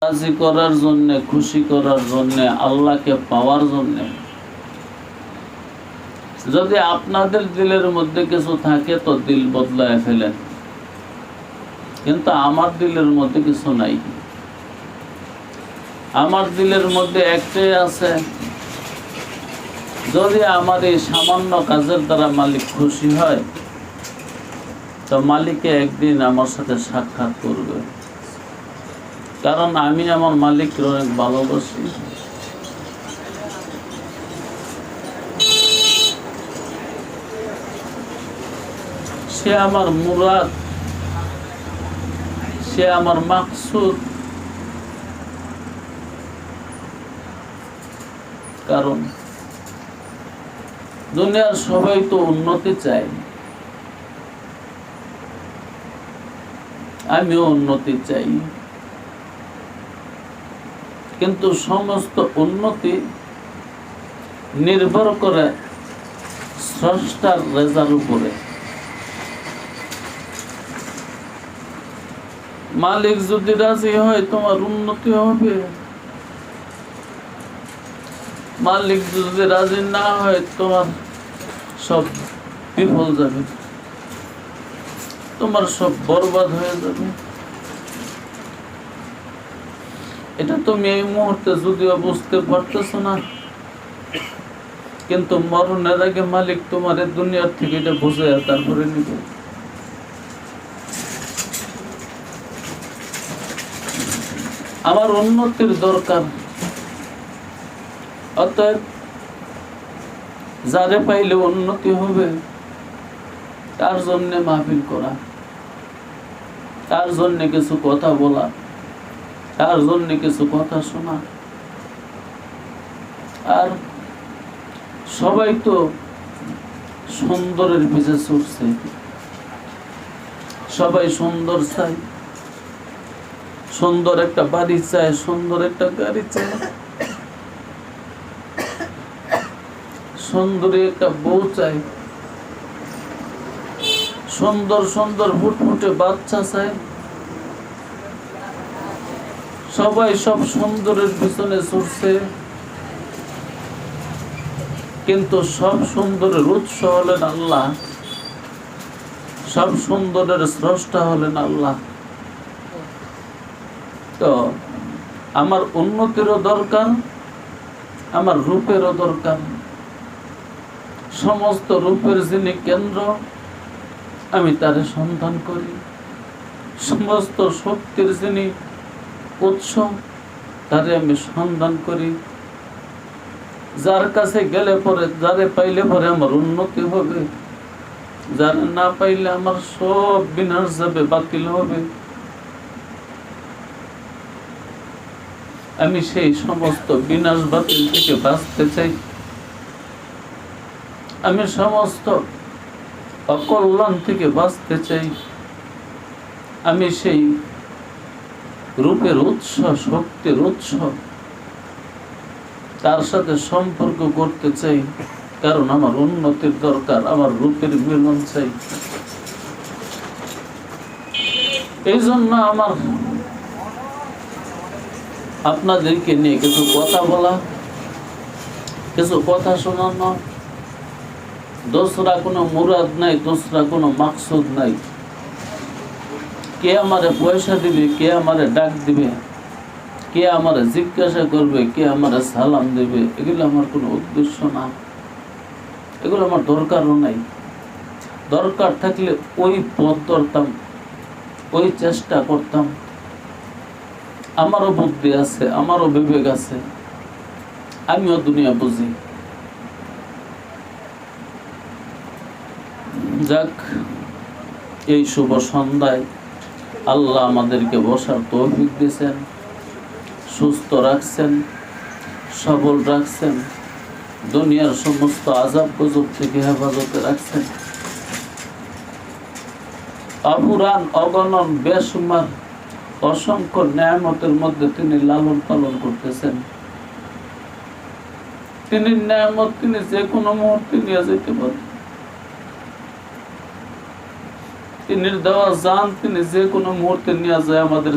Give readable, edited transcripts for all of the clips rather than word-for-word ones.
রাজি করার জন্য, খুশি করার জন্য, আল্লাহকে পাওয়ার জন্য। যদি আপনাদের দিলের মধ্যে কিছু থাকে তো দিল বদলায় ফেলেন, কিন্তু আমার দিলের মধ্যে কিছু নাই। আমার দিলের মধ্যে একটাই আছে, যদি আমার এই সামান্য কাজের দ্বারা মালিক খুশি হয় তো মালিকে একদিন আমার সাথে সাক্ষাৎ করবে, কারণ আমি আমার মালিককে অনেক ভালোবাসি। সে আমার মুরাদ, সে আমার মাকসুদ। কারণ দুনিয়ার সবাই তো উন্নতি চায়, আমিও উন্নতি চাই, কিন্তু সমস্ত উন্নতি নির্ভর করে স্রষ্টার রেজার উপরে। মালিক যদি রাজি হয় তোমার উন্নতি হবে, মালিক যদি রাজি না হয় তোমার সব বিফল যাবে, তোমার সব বরবাদ হয়ে যাবে। এটা তুমি এই মুহূর্তে যদিও বুঝতে পারতেছো না, কিন্তু মরণের আগে মালিক তোমার এই দুনিয়ার থেকে এটা বুঝে তারপরে নিবে। আমার উন্নতির দরকার, অতএব যারে পাইলে উন্নতি হবে তার জন্য মাহফিল করা, তার জন্য কিছু কথা বলা, তার জন্য কিছু কথা শোনা। আর সবাই তো সুন্দরের পিছে ছুটছে, সবাই সুন্দর চাই, সুন্দর একটা বাড়ি চায়, সুন্দর একটা গাড়ি চায়, সুন্দরী একটা বউ চায়, সুন্দর সুন্দর ফুটফুটে বাচ্চা চায়। সবাই সব সুন্দরের পিছনে ছুটছে, কিন্তু সব সুন্দরের উৎস হলেন আল্লাহ, সব সুন্দরের স্রষ্টা হলেন আল্লাহ। তো আমার উন্নতিরও দরকার, আমার রূপেরও দরকার। সমস্ত রূপের যিনি কেন্দ্র আমি তারে সন্ধান করি, সমস্ত শক্তির যিনি উৎস তারে আমি সন্ধান করি। যার কাছে গেলে পরে, যারে পাইলে পরে আমার উন্নতি হবে, যারে না পাইলে আমার সব বিনাশ যাবে, বাতিল হবে। আমি সেই সমস্ত বিনাশ বাতিল থেকে বাঁচতে চাই। আমি সমস্ত অকল্যাণ থেকে বাঁচতে চাই। আমি সেই রূপের উৎস, শক্তির উৎস, তার সাথে সম্পর্ক করতে চাই, কারণ আমার উন্নতির দরকার, আমার রূপের মিলন চাই। এই জন্য আমার আপনাদেরকে নিয়ে কিছু কথা বলা, কিছু কথা শোনানো। দোসরা কোনো মুরাদ নাই, দোসরা কোনো মাকসুদ নাই। কে আমারে পয়সা দিবে, কে আমারে ডাক দিবে, কে আমারে জিজ্ঞাসা করবে, কে আমারে সালাম দেবে, এগুলো আমার কোনো উদ্দেশ্য না, এগুলো আমার দরকারও নাই। দরকার থাকলে ওই পথ ধরতাম, ওই চেষ্টা করতাম। আমারও বুদ্ধি আছে, আমারও বিবেক আছে, আমিও দুনিয়া বুঝি। যাক, এই শুভ সন্ধ্যায় আল্লাহ আমাদেরকে বসার তৌফিক দিয়েছেন, সুস্থ রাখছেন, সবল রাখছেন, দুনিয়ার সমস্ত আযাব গজব থেকে হেফাজতে রাখছেন। অপুরাণ অগণন বেসুমার অসংখ্য নেয়ামতের মধ্যে তিনি লালন পালন করতেছেন। তিনি নেয়ামত তিনি যে কোনো মুহূর্তে নিয়ে যেতে পারেন। তিনি দেওয়া জান তিনি যে কোনো মুহূর্তে নিয়ে যায় আমাদের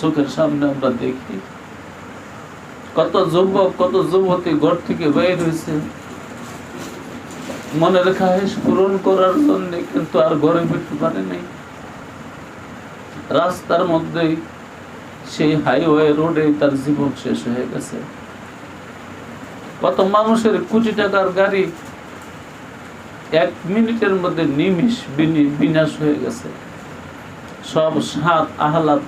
চোখের সামনে আমরা দেখি। কত যুবক কত যুবতী ঘর থেকে বের হয়েছে মনের খাহিশ পূরণ করার জন্য, কিন্তু আর ঘরে ফিরতে পারে নাই। রাস্তার মধ্যেই সেই হাইওয়ে রোডে তার জীবন শেষ হয়ে গেছে। কত মানুষের কোটি টাকার গাড়ি 1 মিনিটের মধ্যে নিমিষ বিনাশ হয়ে গেছে। সব স্বাদ আহ্লাদ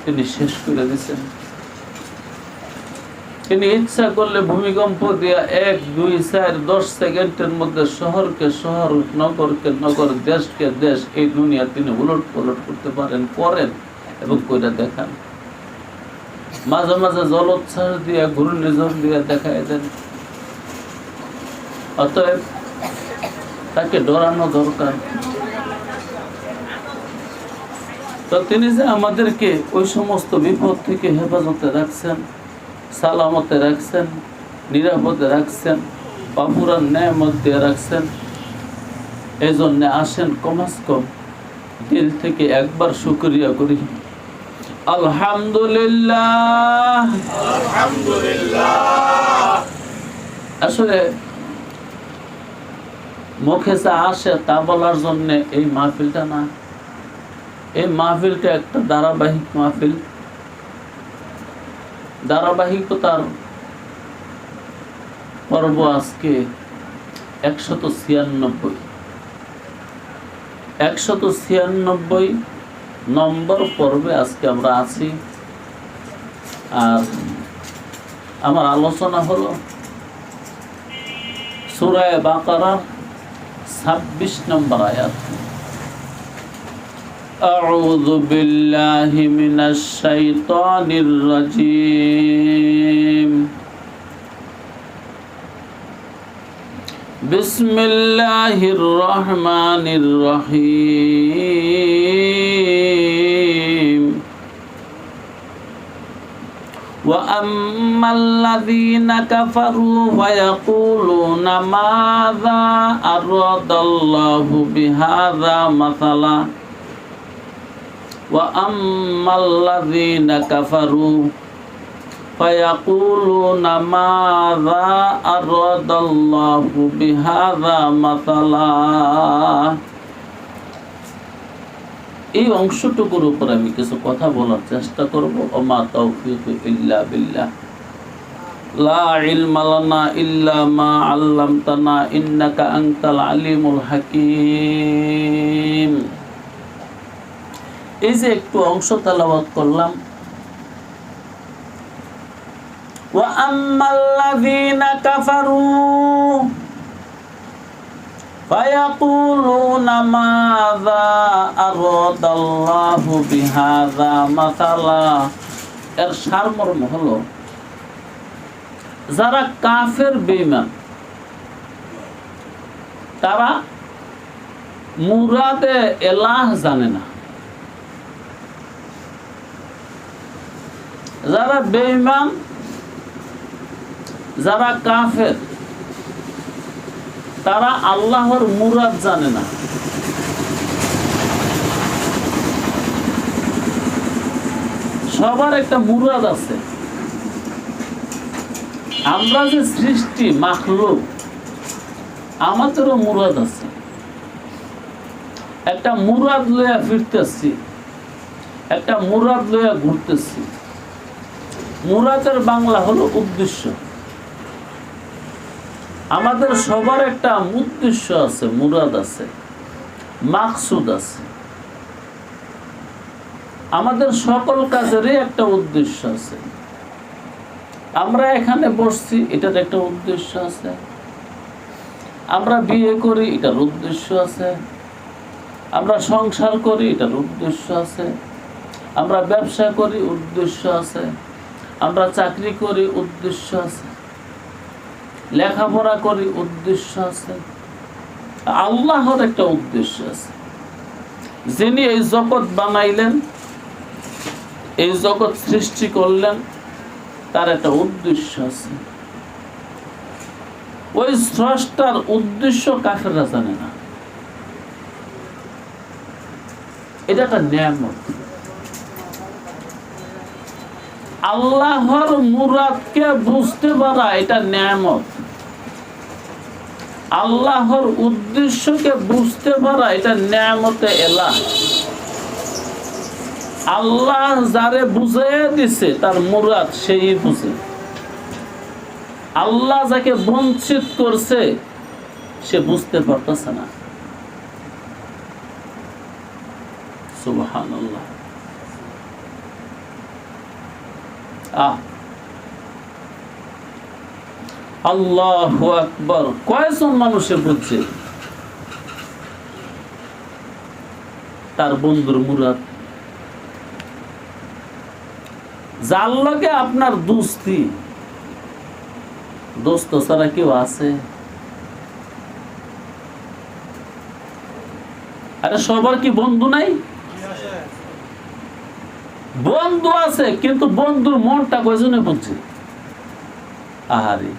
তিনি শেষ করে দিয়েছেন। তিনি ইচ্ছা করলে ভূমিকম্প দিয়া 1, 2, 4, 10 সেকেন্ডের মধ্যে শহরকে শহর, নগরকে নগর, দেশকে দেশ, এই দুনিয়া তিনি উলট পালট করতে পারেন, করেন এবং কইরা দেখান। মাঝে মাঝে জলোচ্ছ্বাস দিয়া ঘূর্ণিঝড় দিয়া দেখায় দেন। অতএব তাকে ডরানো দরকার। তো তিনি যে আমাদেরকে ওই সমস্ত বিপদ থেকে হেফাজতে রাখছেন, সালামতে রাখছেন, নিরাপদে রাখছেন, বাপুরার নেয়ামত দিয়ে রাখছেন, এই জন্য আসেন কমাস কম দিল থেকে একবার শুকরিয়া করি। আলহামদুলিল্লাহ, আলহামদুলিল্লাহ। আসলে মুখে যা আসে তা বলার জন্য এই মাহফিলটা না, এই মাহফিলটা একটা ধারাবাহিক মাহফিল। ধারাবাহিকতার পর্ব আজকে 196 নম্বর পর্বে আজকে আমরা আছি। আর আমার আলোচনা হলো সূরা বাকারার 26 নম্বর আয়াত। আউযু বিল্লাহি মিনাশ শাইতানির রাজীম। বিসমিল্লাহির রহমানির রহিম। وَأَمَّا الَّذِينَ كَفَرُوا وَيَقُولُونَ مَاذَا أَرَادَ اللَّهُ بِهَذَا مَثَلًا وَأَمَّا الَّذِينَ كَفَرُوا فَيَقُولُونَ مَاذَا أَرَادَ اللَّهُ بِهَذَا مَثَلًا। এই অংশটুকুর উপর আমি কিছু কথা বলার চেষ্টা করব। ওমা তাওফীক ইল্লা বিল্লাহ, লা ইলমা লানা ইল্লা মা আল্লামতানা ইন্নাকা আনতাল আলিমুল হাকীম। এই যে একটু অংশ তেলাওয়াত করলাম, ওয়া আম্মাল্লাযীনা কাফারু ফায়াকুলুনা মাযা আরাদাল্লাহু বিহাযা মাসালা। এর সারমর্ম হলো যারা কাফের বেঈমান তারা মুরাদে এলাহ জানে না। যারা বেঈমান, যারা কাফের, তারা আল্লাহর মুরাদ জানে না। সবার একটা মুরাদ আছে। আমরা যে সৃষ্টি মাখলুক, আমাদেরও মুরাদ আছে। একটা মুরাদ লইয়া ফিরতেছি, একটা মুরাদ লইয়া ঘুরতেছি। মুরাদের বাংলা হলো উদ্দেশ্য। আমাদের সবার একটা উদ্দেশ্য আছে, মুরাদ আছে, মাকসুদ আছে। আমাদের সকল কাজেরই একটা উদ্দেশ্য আছে। আমরা এখানে বসছি, এটার একটা উদ্দেশ্য আছে। আমরা বিয়ে করি, এটার উদ্দেশ্য আছে। আমরা সংসার করি, এটার উদ্দেশ্য আছে। আমরা ব্যবসা করি, উদ্দেশ্য আছে। আমরা চাকরি করি, উদ্দেশ্য আছে। লেখাপড়া করি, উদ্দেশ্য আছে। আল্লাহর একটা উদ্দেশ্য আছে। যিনি এই জগৎ বানাইলেন, এই জগৎ সৃষ্টি করলেন, তার একটা উদ্দেশ্য আছে। ওই স্রষ্টার উদ্দেশ্য কাফেররা জানে না। এটা একটা নিয়ামত। আল্লাহর মুরাদকে বুঝতে পারা এটা নিয়ামত। আল্লাহর উদ্দেশ্যকে বুঝতে পারা এটা নিয়ামতে এলাহ। আল্লাহ যারে বুঝাইয়া দিছে তার মুরাদ সেই বুঝে। আল্লাহ যাকে বঞ্চিত করছে সে বুঝতে পারতেছে না। সুবহানাল্লাহ। আল্লাহু আকবার। কয়জন মানুষে বুঝছে তার বন্ধুর মুরাদ? যার লগে আপনার দোস্তি, দোস্ত ছাড়া কেউ আছে? আরে সবার কি বন্ধু নাই? বন্ধু আছে, কিন্তু বন্ধুর মনটা কয়জনে বুঝছে? আহারে,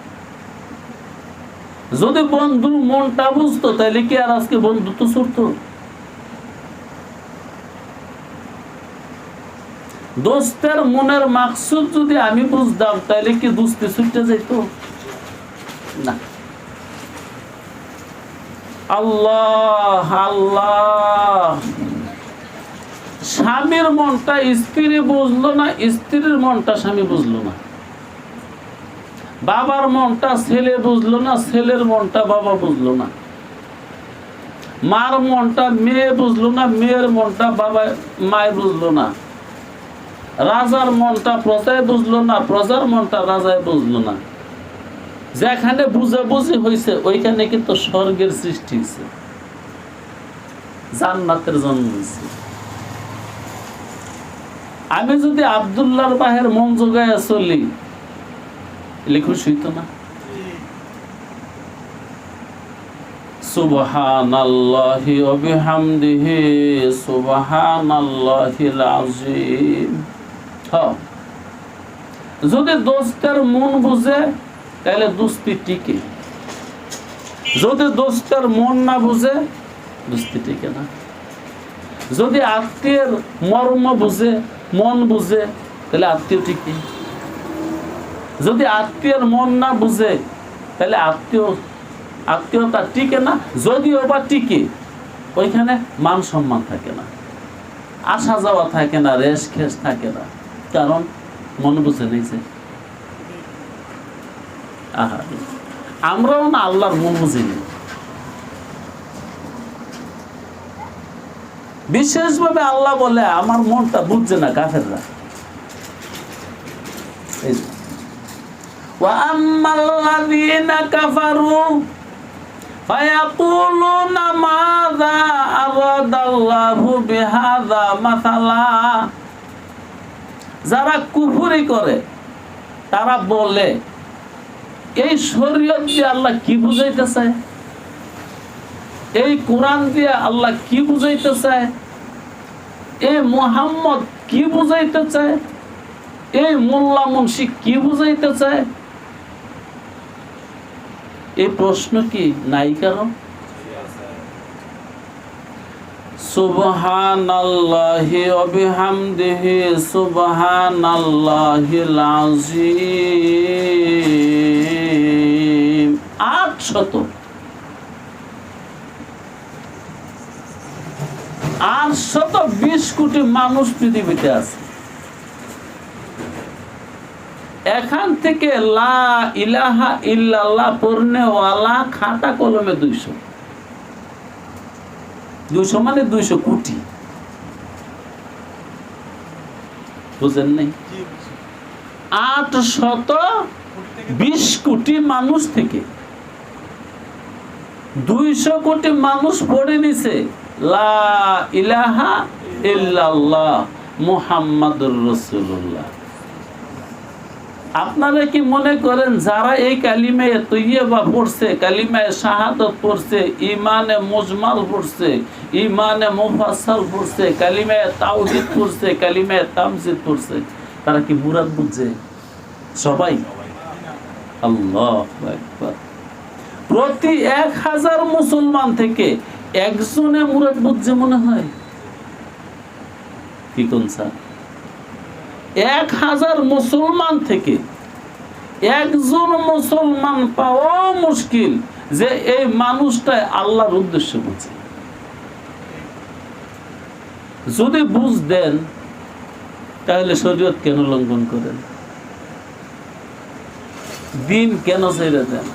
যদি বন্ধুর মনটা বুঝতো তাহলে কি আর আজকে বন্ধুত্ব ছুটতো? দোস্তের মনের মাকসুদ যদি আমি বুঝতাম তাহলে কি দোস্তি ছুটতে যেত? না। আল্লাহ আল্লাহ। স্বামীর মনটা স্ত্রী বুঝলো না, স্ত্রীর মনটা স্বামী বুঝলো না। বাবার মনটা ছেলে বুঝলো না, ছেলের মনটা বাবা বুঝলো না। মার মনটা মেয়ে বুঝলো না, মেয়ের মনটা বাবা মায় বুঝলো না। রাজার মনটা প্রজায় বুঝলো না, প্রজার মনটা রাজায় বুঝলো না। যেখানে বুঝাবুঝি হয়েছে ওইখানে কিন্তু স্বর্গের সৃষ্টি হয়েছে, জান্নাতের জন্ম হয়েছে। আমি যদি আব্দুল্লাহর বাহের মন জোগায় চলি খুশি হইতো না? সুবহানাল্লাহি ওয়া বিহামদিহি সুবহানাল্লাহিল আযীম। যদি দোস্তের মন বুঝে তাহলে দোস্তি টিকে, যদি দোস্তের মন না বুঝে দোস্তি টিকে না। যদি আত্মীয়ের মর্ম বুঝে, মন বুঝে, তাহলে আত্মীয় টিকে। যদি আত্মীয়ের মন না বুঝে তাহলে আত্মীয়তা টিকে না। যদিও বা টিকে, ওইখানে মান সম্মান থাকে না, আসা যাওয়া থাকে না, রেশ খেস থাকে না, কারণ মন বুঝে নিয়েছে। আমরাও না আল্লাহর মন বুঝিনি। বিশেষভাবে আল্লাহ বলে আমার মনটা বুঝছে না কাফেররা। وَأَمَّا الَّذِينَ كَفَرُوا فَيَقُولُونَ مَاذَا أَرَادَ اللَّهُ بِهَذَا مَثَلًا। যারা কুফরি করে তারা বলে এই শরীয়ত দিয়ে আল্লাহ কি বুঝাইতে চায়, এই কোরআন দিয়ে আল্লাহ কি বুঝাইতে চায়, এই মুহাম্মদ কি বুঝাইতে চায়, এই মোল্লা মুন্সি কি বুঝাইতে চায়। এই প্রশ্ন কি নাই কারণ? সুবহানাল্লাহি ওয়া বিহামদিহি সুবহানাল্লাহিল আযীম। 820 কোটি মানুষ পৃথিবীতে আছে। এখান থেকে লা ইলাহা ইল্লাল্লাহ পড়নেওয়ালা খাতা কলমে 200 মানে 200 কোটি। বুঝেন নাই? 820 কোটি মানুষ থেকে 200 কোটি মানুষ পড়ে নিছে লা ইলাহা ইল্লাল্লাহ মুহাম্মাদুর রাসূলুল্লাহ। আপনারা কি মনে করেন যারা এই কালিমায়ে তৈয়বা পড়ছে, কালিমায়ে শাহাদাত পড়ছে, ঈমানে মুজমাল পড়ছে, ঈমানে মুফাসসাল পড়ছে, কালিমায়ে তাওহীদ পড়ছে, কালিমায়ে তামজিদ পড়ছে, তারা কি মুরাদ বুঝছে? সবাই? আল্লাহু আকবার। প্রতি 1000 মুসলমান থেকে একজনে মুরাদ বুঝছে মনে হয়? কি কোন স্যার? 1000 মুসলমান থেকে একজন মুসলমান পাওয়া মুশকিল যে এই মানুষটা আল্লাহর উদ্দেশ্য বুঝে। যদি বুঝ দেন তাহলে শরীয়ত কেন লঙ্ঘন করেন? দিন কেন ছেড়ে দেন?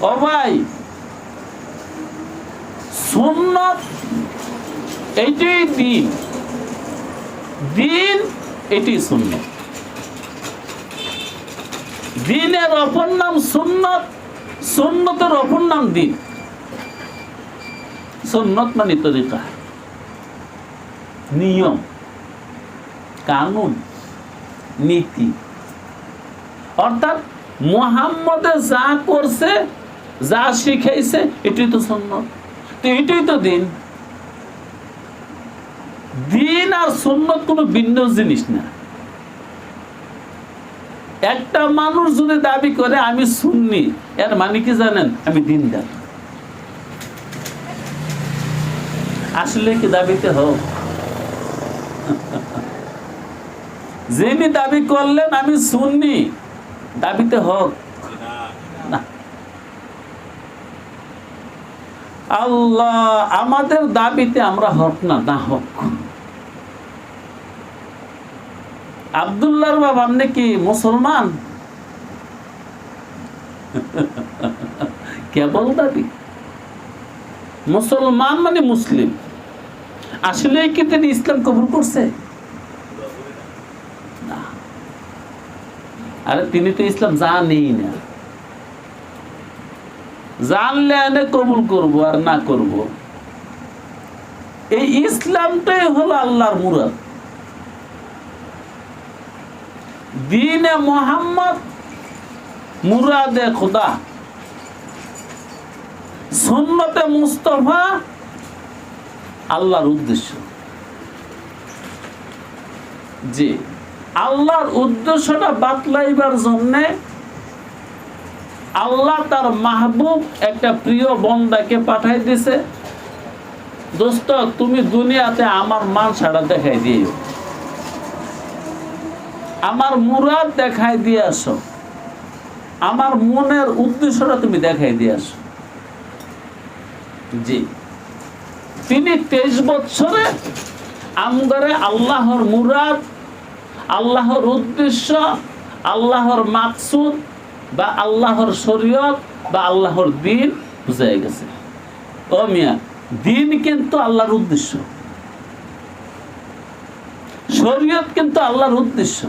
ও ভাই, সুন্নাত এইটাই দিন, দিন এটি সুন্নাত। দিনের অপর নাম সুন্নাত, সুন্নতের অপর নাম দিন। সুন্নাত মানে তরিকা, নিয়ম, কানুন, নীতি। অর্থাৎ মুহাম্মদে যা করছে, যা শিখাইছে, এটাই তো সুন্নাত, তো এটাই তো দিন। দিন আর সুন্নাত কোনো ভিন্ন জিনিস না। একটা মানুষ যদি দাবি করে আমি সুন্নি, এর মানে কি জানেন? আমি দিনদার। আসলে কি দাবিতে হোক? যিনি দাবি করলেন আমি সুন্নি, দাবিতে হোক না। আল্লাহ আমাদের দাবিতে আমরা হক না, না হোক। আব্দুল্লাহর বাবা আপনি কি মুসলমান? কেবল দাবি। মুসলমান মানে মুসলিম। আসলে কি তিনি ইসলাম কবুল করছে? না। আরে তিনি তো ইসলাম জানেই না। জানলে এনে কবুল করব আর না করব। এই ইসলামটাই হলো আল্লাহর মুরাদ। দীনে মুহাম্মদ মুরাদে খুদা, সুন্নতে মুস্তাফা আল্লাহর উদ্দেশ্য। যে আল্লাহর উদ্দেশ্যটা বাতলাইবার জন্য আল্লাহ তার মাহবুব একটা প্রিয় বন্দাকে পাঠাই দিছে, দোস্ত তুমি দুনিয়াতে আমার মান ছাড়া দেখাই দিও, আমার মুরাদ দেখাই দিয়ে আসো, আমার মনের উদ্দেশ্যটা তুমি দেখাই দিয়ে আসো। জি, তিনি 23 বছরে আমগরে আল্লাহর মুরাদ, আল্লাহর উদ্দেশ্য, আল্লাহর মাকসুদ বা আল্লাহর শরীয়ত বা আল্লাহর দিন বুঝাই গেছে। ও মিয়া, দিন কিন্তু আল্লাহর উদ্দেশ্য, শরীয়ত কিন্তু আল্লাহর উদ্দেশ্য।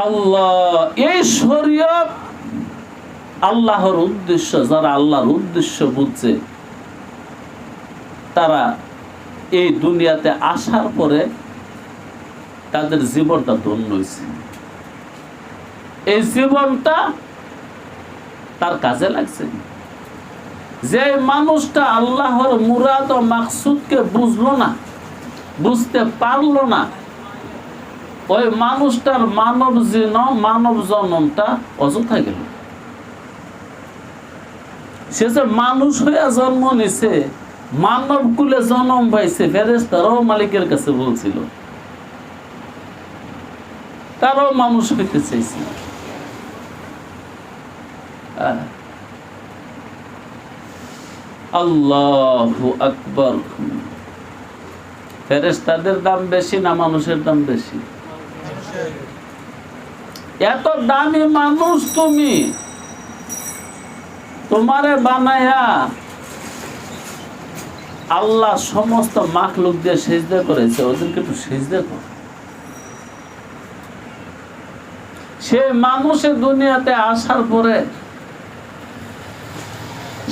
আল্লাহ এই শরীয়ত আল্লাহর উদ্দেশ্য, যারা আল্লাহর উদ্দেশ্য বুঝছে তারা এই দুনিয়াতে আসার পরে তাদের জীবনটা ধন্য হয়েছে। এই জীবনটা তার কাজে লাগছে। যে মানুষটা আল্লাহর মুরাদ ও মাকসুদকে বুঝলো না, বুঝতে পারলো না, ওই মানুষটার মানব জন্মটা অযথা গেল। সে যে মানুষ হইয়া জন্ম নিছে, মানব কুলে জন্ম পাইছে, ফেরেশতারাও মালিকের কাছে বলছিল, তারাও মানুষ হইতে চাইছিল। আল্লাহু আকবার। ফেরেশতাদের দাম বেশি না মানুষের দাম বেশি? এত দামি মানুষ তুমি, তোমারে বানায়া আল্লাহ সমস্ত মাখলুক দিয়ে সিজদা করেছে, ওদেরকে একটু সিজদা কর। সে মানুষের দুনিয়াতে আসার পরে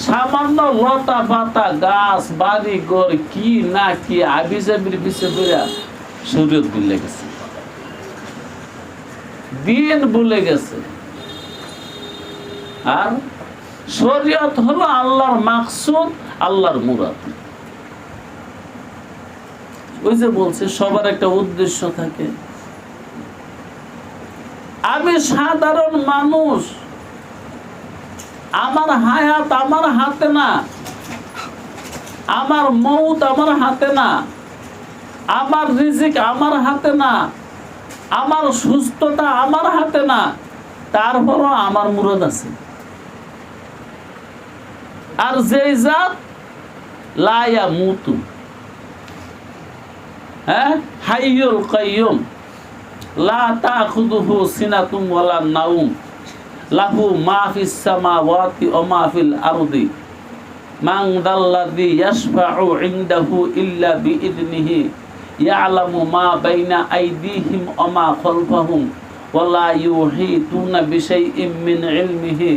সামান্য লতা পাতা গাছ বাড়ি ঘর কি না কি আবিজাবির পিছিয়ে পড়া শরীয়ত ভুলে গেছে, দিন ভুলে গেছে। আর শরীয়ত হলো আল্লাহর মাকসুদ, আল্লাহর মুরাদ। ওই যে বলছে সবার একটা উদ্দেশ্য থাকে। আমি সাধারণ মানুষ, আমার হায়াত আমার হাতে না, আমার মৌত আমার হাতে না, আমার রিজিক আমার হাতে না, আমার সুস্থতা আমার হাতে না, তারপরও আমার মুরাদ আছে। আর যেই জাত লা ইয়ামুতু, হাইয়ুল কাইয়ুম, লা তাখুযুহু সিনাতুম ওয়ালা নাউম, লাহু মা ফিস সামাওয়াতি ওয়া মা ফিল আরদি, মান যাল্লাযী ইয়াশফা'ু ইনদাহু ইল্লা বিইذনিহি, ইয়ালামু মা বাইনা আইদিহিম ওয়া মা খালফাহুম, ওয়া লা ইউহীতুনা বিশাইইন মিন ইলমিহি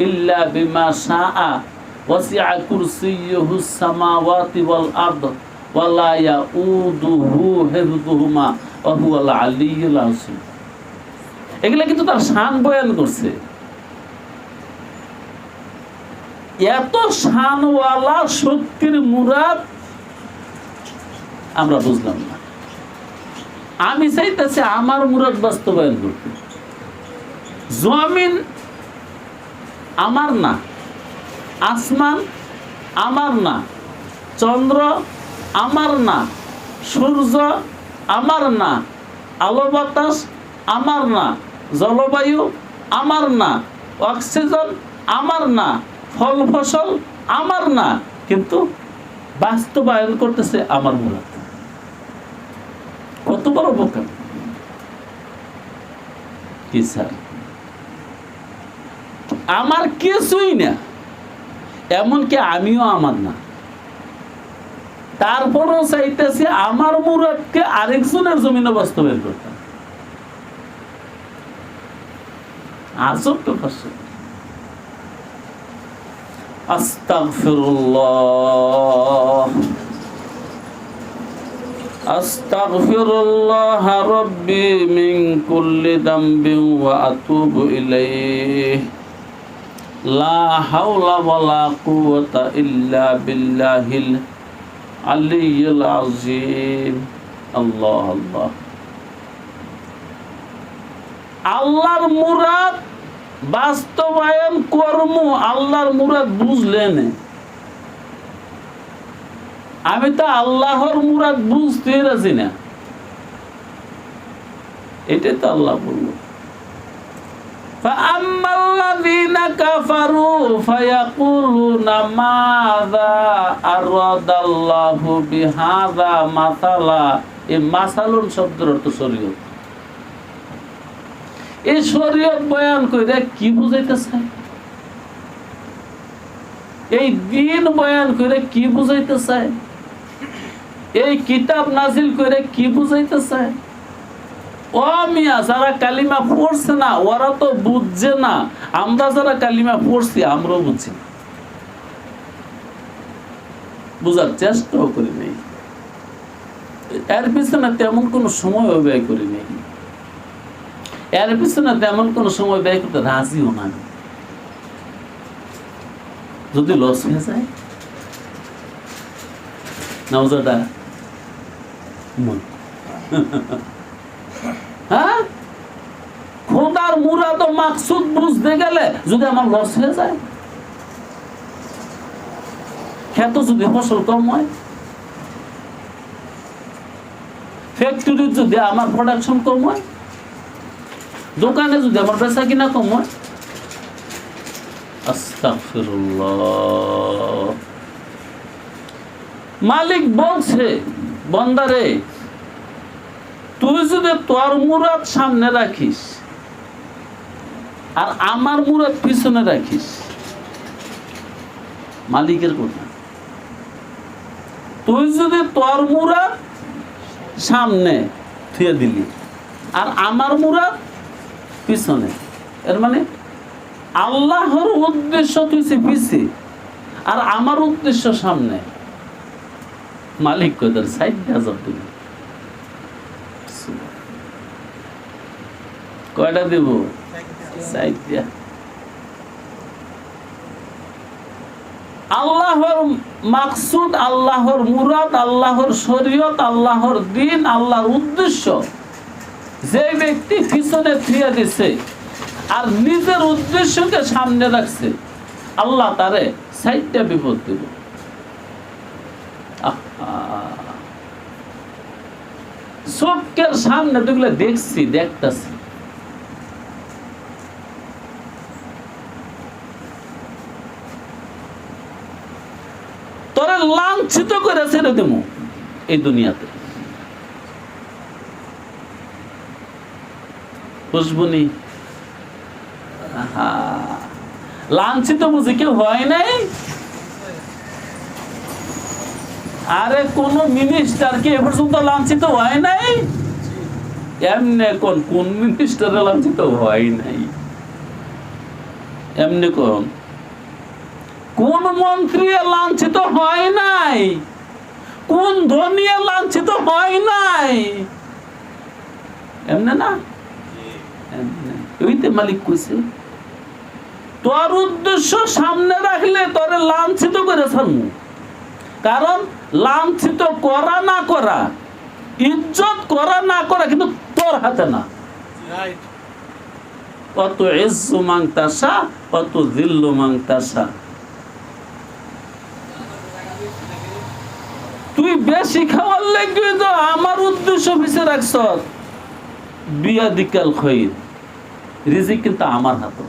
ইল্লা বিমা শাআ, ওয়াসি'a কুরসিয়্যুহুস সামাওয়াতি ওয়াল আরদ, ওয়া লা ইয়াউদুহু হিফযুহুমা ওয়া হুয়াল আলিয়্যুল আযীম। এগুলা কিন্তু তার শান বয়ান করছে। এত শানওয়ালা শক্তির মুরাদ আমরা বুঝলাম না। আমি চাইতেছি আমার মুরাদ বাস্তবায়ন করতে। জমিন আমার না, আসমান আমার না, চন্দ্র আমার না, সূর্য আমার না, আলো বাতাস আমার না, জলবায়ু আমার না, অক্সিজেন আমার না, ফল ফসল আমার না, কিন্তু বাস্তবায়ন করতেছে আমার মুরাদ। কত বড় বোকা কি স্যার! আমার কিছুই না, এমনকি আমিও আমার না, তারপরও চাইতেছি আমার মুরাদকে আরেকজনের জমিনে বাস্তবায়ন করতাম। আজব তো কষ্ট। আস্তাগফিরুল্লাহ, আস্তাগফিরুল্লাহ রাব্বি মিন কুল্লি যামবিন ওয়া আতুবু ইলাইহি, লা হাওলা ওয়ালা কুওয়াতা ইল্লা বিল্লাহিল আলিয়্যিল আযীম। আল্লাহ আল্লাহ। আল্লাহর মুরাদ বাস্তবায়ন কর্ম, আল্লাহর মুরাদ বুঝলেন। আমি তো আল্লাহর মুরাদ বুঝতে রাজি না, এটাই তো আল্লাহ বলল। فَأَمَّا الَّذِينَ كَفَرُوا فَيَقُولُونَ مَاذَا أَرَادَ اللَّهُ بِهَذَا مَثَلًا। এই মাসালুন শব্দের অর্থ শরীয়ত। এই শরীয়ত বয়ান করে কি বুঝাইতে চায়? এই দিন বয়ান করে কি বুঝাইতে চায়? এই কিতাব নাজিল করে কি বুঝাইতে চায়? ও মিয়া, যারা কালিমা পড়ছে না ওরা তো বুঝছে না, আমরা যারা কালিমা পড়ছি আমরাও বুঝছি না, বুঝার চেষ্টাও করি নাই। এর পিছনে তেমন কোনো সময় ব্যয় করি নাই, এর পিছনে তেমন কোনো সময় ব্যয় করতে রাজিও না। যদি লস হয়ে যায় নাউজাটা হ্যাঁ, খোদার মুরাদ ও মাকসুদ বুঝতে গেলে যদি আমার লস হয়ে যায়, খেত যদি ফসল কম হয়, ফ্যাক্টরির যদি আমার প্রোডাকশন কম হয়, দোকানে যদি আমার বেচা কিনা কম হয়, আস্তাগফিরুল্লাহ। মালিক বলছে, বান্দারে তুই যদি তোর মুরাদ সামনে রাখিস আর আমার মুরাদ পিছনে রাখিস, মালিকের কথা, তুই যদি তোর মুরাদ সামনে থুয়ে দিলি আর আমার মুরাদ পিছনে, এর মানে আল্লাহর উদ্দেশ্য তুই পিছে আর আমার উদ্দেশ্য সামনে, মালিক কইতার সাইড হাজার দিবি। কয়টা দিব? সাইড দিয়া। আল্লাহর মাকসুদ, আল্লাহর মুরাদ, আল্লাহর শরীয়ত, আল্লাহর দিন, আল্লাহর উদ্দেশ্য যে ব্যক্তি পিছনে থিয়ে দিছে আর নিজের উদ্দেশ্যকে সামনে রাখছে, আল্লাহ তারে সাইডটা বিপদ দিব। চোখের সামনে যেগুলো দেখতেছি, তোরে লাঞ্ছিত করে ছেড়ে দেবো এই দুনিয়াতে, বুঝবনি? লাঞ্ছিত বুঝি কেউ হয় নাই? আরে কোন মিনিস্টার কি এ পর্যন্ত লাঞ্ছিত হয় নাই? এমনি কোন মিনিস্টার লাঞ্ছিত হয় নাই? এমনি কোন মন্ত্রী লাঞ্ছিত হয় নাই? কোন ধনী লাঞ্ছিত হয় নাই? এমনি না? ওইতে মালিক কইছে তোর উদ্দেশ্য সামনে রাখলে তোরে লাঞ্ছিত করে ছাড়বো। কারণ লাঞ্ছিত করা না করা, ইজ্জত করা না করা কিন্তু তোর হাতে না। কত ইজ্জু মাংতাসা, কত জিল্লু মাংতাসা। তুই বেশি খাওয়ার লাগবে তো আমার উদ্দেশ্য পিছে রাখছ, বিয়াদিকাল খৈর, রিজিক কিন্তু আমার হাতে।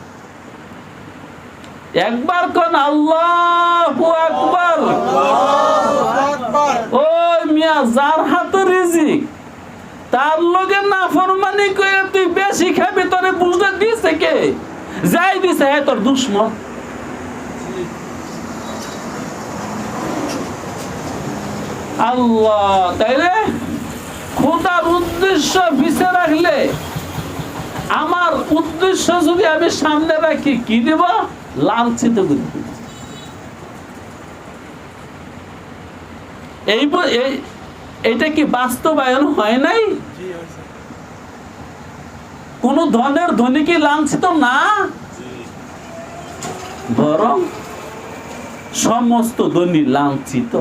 একবার কোন আল্লাহু আকবার। ওই মিয়া, যার হাতে রিজিক তার লগে নাফরমানি করে তুই বেশি খাবি, তোরে বুঝতে দিছে কে? যাই দিছে হ্যাঁ তোর দুশ্মন। আল্লাহ, তাইলে খোদার উদ্দেশ্য পিছে রাখলে, আমার উদ্দেশ্য যদি আমি সামনে রাখি, কি দেব? লাঞ্ছিত করে দেব। এইটা কি বাস্তবায়ন হয় নাই? কোন ধনের ধনী কি লাঞ্ছিত না? বরং সমস্ত ধনী লাঞ্ছিত।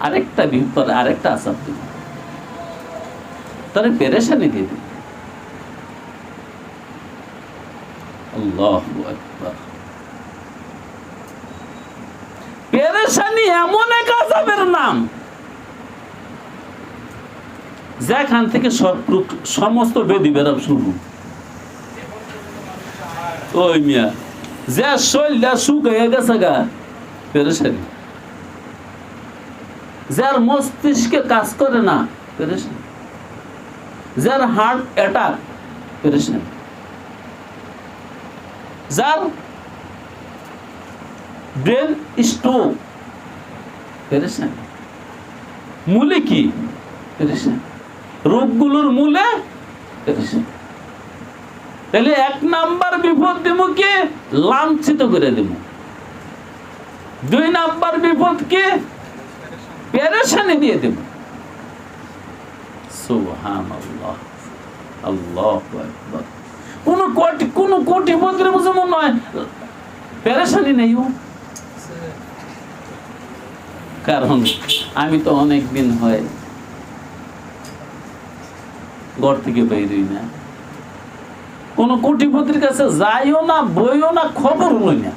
আরেকটা বিপদ, আরেকটা আসার দিব, তারে পেরেশানি দিয়ে দিবে। আল্লাহু আকবার। পেরেশানি এমন এক আযাবের নাম যেখান থেকে সমস্ত বেদি বেরাম শুরু। ওই মিয়া, যে শরীরটা শুকিয়ে গেছে গা, পেরেশানি। যার মস্তিষ্কে কাজ করে না, পেরেশানি। যার হার্ট অ্যাটাক, পেরেশানি। যার ব্রেন স্ট্রোক, পেরেশানি। মূলে কি? পেরেশানি। রোগগুলোর মূলে পেরেশানি। তাহলে এক নাম্বার বিপদ দেব কে? লাঞ্ছিত করে দেব। দুই নাম্বার বিপদ কে? পেরেশানি দিয়ে দেব। সুবহানাল্লাহ, আল্লাহু আকবার। কোন কোটিপতির বুঝে মনে হয় পেরেশানি নেই। কারণ আমি তো অনেক দিন হয় ঘর থেকে বেরোই না, কোন কোটিপতির কাছে যাইও না, বইও না, খবর লই না।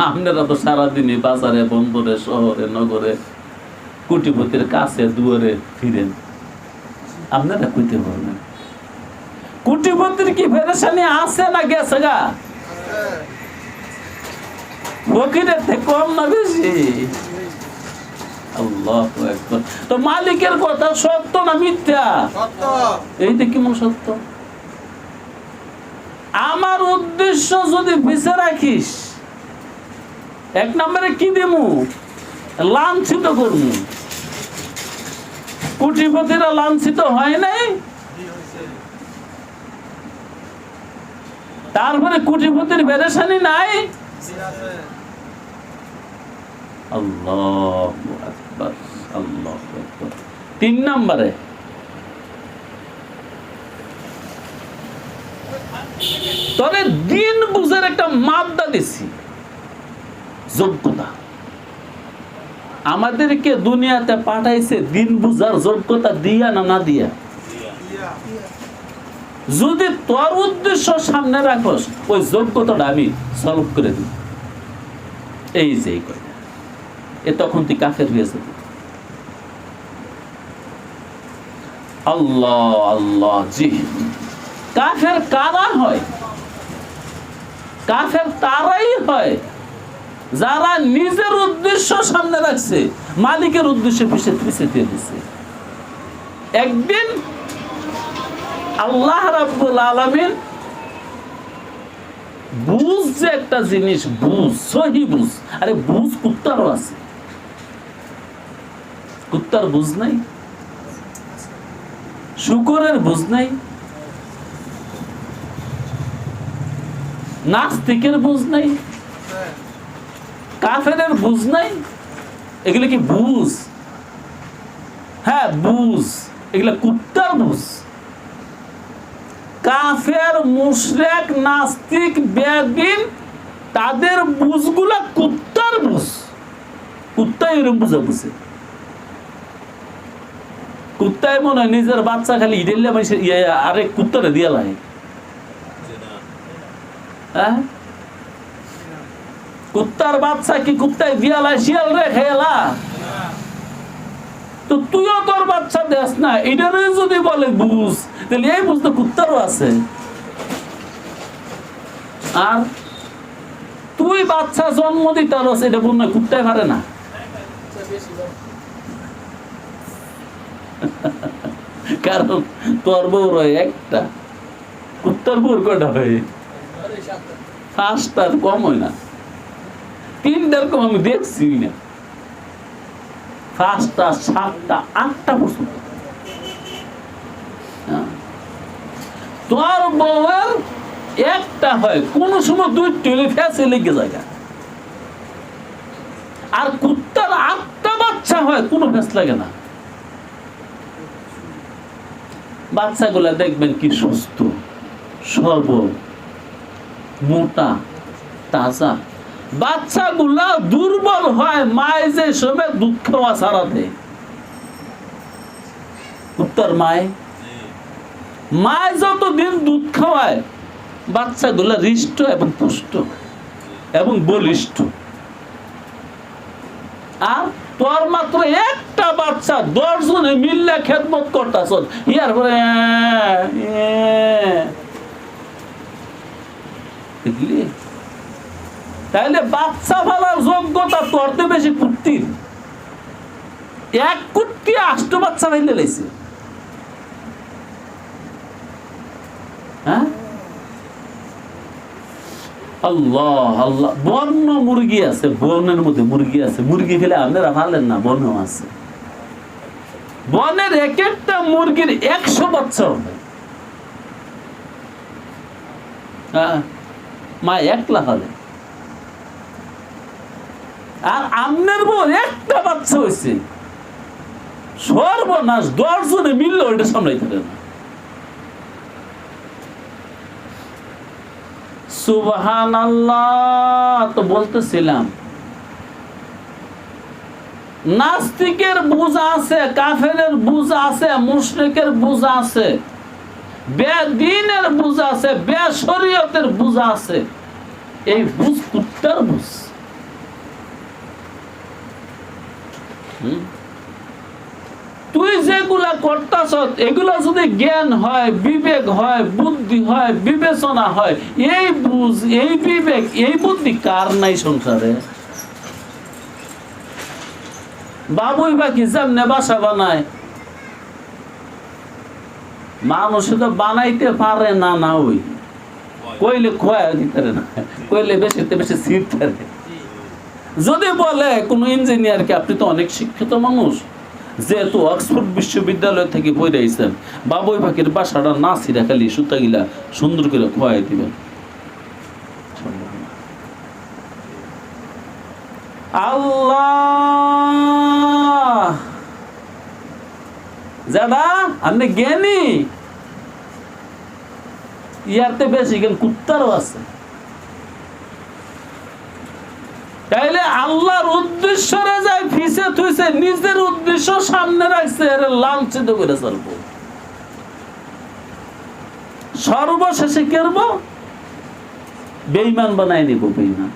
আপনারা তো সারাদিনই বাজারে, বন্দরে, শহরে, নগরে কোটিপতির কাছে দুয়ারে ফিরেন, আপনারা কইতে পারবেন কোটিপতির কি পেরেশানি আছে না গেছে গা? ফকিরের থেকে কম না বেশি? আল্লাহু আকবার। তো মালিকের কথা সত্য না মিথ্যা? এইটা কি সত্য? আমার উদ্দেশ্য যদি পিছে রাখিস, এক নম্বরে কি দেবো? লাঞ্ছিত করবো। কোটিপতিরা লাঞ্ছিত হয় নাই? তারপরে কোটিপতির পেরেশানি নাই? আল্লাহু আকবার, আল্লাহু আকবার। তিন নম্বরে তবে দিন বুঝের একটা মাপদা দিছি, যোগ্যতা। আমাদেরকে দুনিয়াতে পাঠাইছে দিন বুঝার যোগ্যতা দিয়া না না দিয়া? যদি তোর উদ্দেশ্য সামনে রাখস, ওই যোগ্যতাটা আমি সলভ করে দিই। এই যে কথা, এ তখন তুই কাফের হয়ে যাবি। আল্লাহ আল্লাহ, জি। কাফের কারা হয়? কাফের তারাই হয় যারা নিজের উদ্দেশ্য সামনে রাখছে, মালিকের উদ্দেশ্যে পিছিয়ে দিয়ে দিচ্ছে। একদিন আল্লাহ রাব্বুল আলামিন বুঝ যে একটা জিনিস, বুঝ, সহি বুঝ। আরে বুঝ কুত্তারও আছে। কুত্তার বুঝ নাই? শুকরের বুঝ নাই? নাস্তিকের বুঝ নাই? কাফেরের বুঝ নাই? এগুলো কি বুঝ? হ্যাঁ বুঝ, এগুলা কুত্তার বুঝ। কাফের, মুশরিক, নাস্তিক, বেদিন, তাদের বুঝগুলা কুত্তার বুঝ। কুত্তা এরকম বুঝা বুঝে। কুত্তায় মনে হয় নিজের বাচ্চা খালি ইডেলে আরেক কুত্তারে দিয়া লাগে। হ্যাঁ, কুত্তার বাচ্চা কি কুত্তায় দিয়া লাই শিয়াল রে খেলা? তো তুইও তোর বাচ্চা দেস না, এটারে যদি বলে বুঝ, তাহলে এই বুঝ তো কুত্তারও আছে। আর তুই বাচ্চা জন্ম দিতারস, এটা বুঝ না, কুত্তায় পারে না। কারণ তোর বউ রয় একটা, কুত্তার বউর কটা হয়? 5টার কম হয় না, 3টার কম আমি দেখছি না। 5টা, 7টা, 8টা পর্যন্ত। তোর বউয়ের একটা হয়, কোন সময় 2 ফেসে লেগে যায়। আর কুত্তার 8টা বাচ্চা হয়, কোনো ফেস লাগে না। বাচ্চাগুলা দেখবেন কি সুস্থ, সবল, মোটা, তাজা। বাচ্চাগুলা দুর্বল হয় মায় যে সময় দুধ খাওয়া ছাড়াতে। কুত্তার মায় যতদিন দুধ খাওয়ায়, বাচ্চাগুলা হৃষ্ট এবং পুষ্ট এবং বলিষ্ঠ। আর তোর মাত্র একটা বাচ্চা, 10 জনে মিললে খেদমত করতাছ, ইয়ার পরে বুঝলি? তাইলে বাচ্চা ফেলার যোগ্যতা তোরতে বেশি কুত্তির। 1 কুত্তি 8 বাচ্চা ফেলে লাইছে। হ্যাঁ, আল্লাহ আল্লাহ। বন্য মুরগি আছে, বনের মধ্যে মুরগি আছে। মুরগি খেলে আপনারা ভালেন না, বন আছে। বনের এক একটা মুরগির 100 বাচ্চা হবে। হ্যাঁ, মা একলা ফেলে। আর আমনের বউ একটা বাচ্চা হয়েছে, সর্বনাশ। 10 জনে মিললে ওইটা সামলাইতে পারে না। সুবহানাল্লাহ। তো বলতেছিলাম, নাস্তিকের বুঝ আছে, কাফেরের বুঝ আছে, মুশরিকের বুঝ আছে, বেদিনের বুঝ আছে, বেশরিয়তের বুঝ আছে। এই বুঝ কুত্তার বুঝ। তুই যেগুলা করতাস, এগুলা যদি জ্ঞান হয়, বিবেক হয়, বুদ্ধি হয়, বিবেচনা হয়, এই বুঝ, এই বিবেক, এই বুদ্ধি কার নাই সংসারে? বাবুই বাকি যেমনে বাসা বানায়, মানুষে তো বানাইতে পারে না। না ওই কইলে খোয়া দিতে না, কইলে বেশিতে বেশি সিট থাকে। যদি বলে কোন ইঞ্জিনিয়ারকে, আপনি তো অনেক শিক্ষিত মানুষ, যেহেতু অক্সফোর্ড বিশ্ববিদ্যালয় থেকে পড়ে আইছেন, বাবুই পাখির বাসাটা না ছিঁড়া খালি সুতা গিলা সুন্দর করে খোয়াই দিবেন। আল্লাহ, যারা আপনি জ্ঞানী, ইয়ারতে বেশি জ্ঞান কুত্তারও আছে। তাইলে আল্লাহর উদ্দেশ্যরে যায় ফিসে থুইছে, নিজের উদ্দেশ্য সামনে রাখছে, এর লাঞ্ছিত করে চলবো। সর্বশেষে করব বেঈমান বানাই নিব। বেঈমান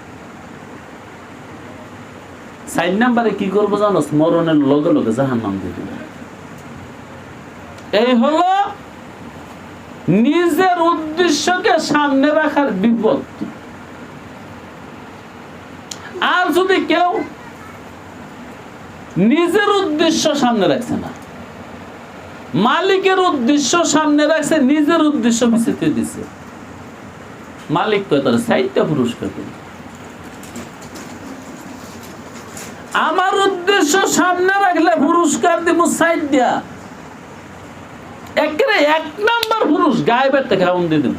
4 নম্বরে কি করবো জানো? মরণের লগে লগে জাহান্নাম দিয়ে দেব। এই হলো নিজের উদ্দেশ্যকে সামনে রাখার বিপদ। আর যদি কেউ নিজের উদ্দেশ্য সামনে রাখছে না, মালিকের উদ্দেশ্য সামনে রাখছে, নিজের উদ্দেশ্য পিছিয়ে দিছে, মালিক কয় তার 4টা পুরস্কার দেবে। আমার উদ্দেশ্য সামনে রাখলে পুরস্কার দিব 4টা। একেবারে 1 নাম্বার পুরুষ গায়েবের থেকে খাওয়ান দিয়ে দেব।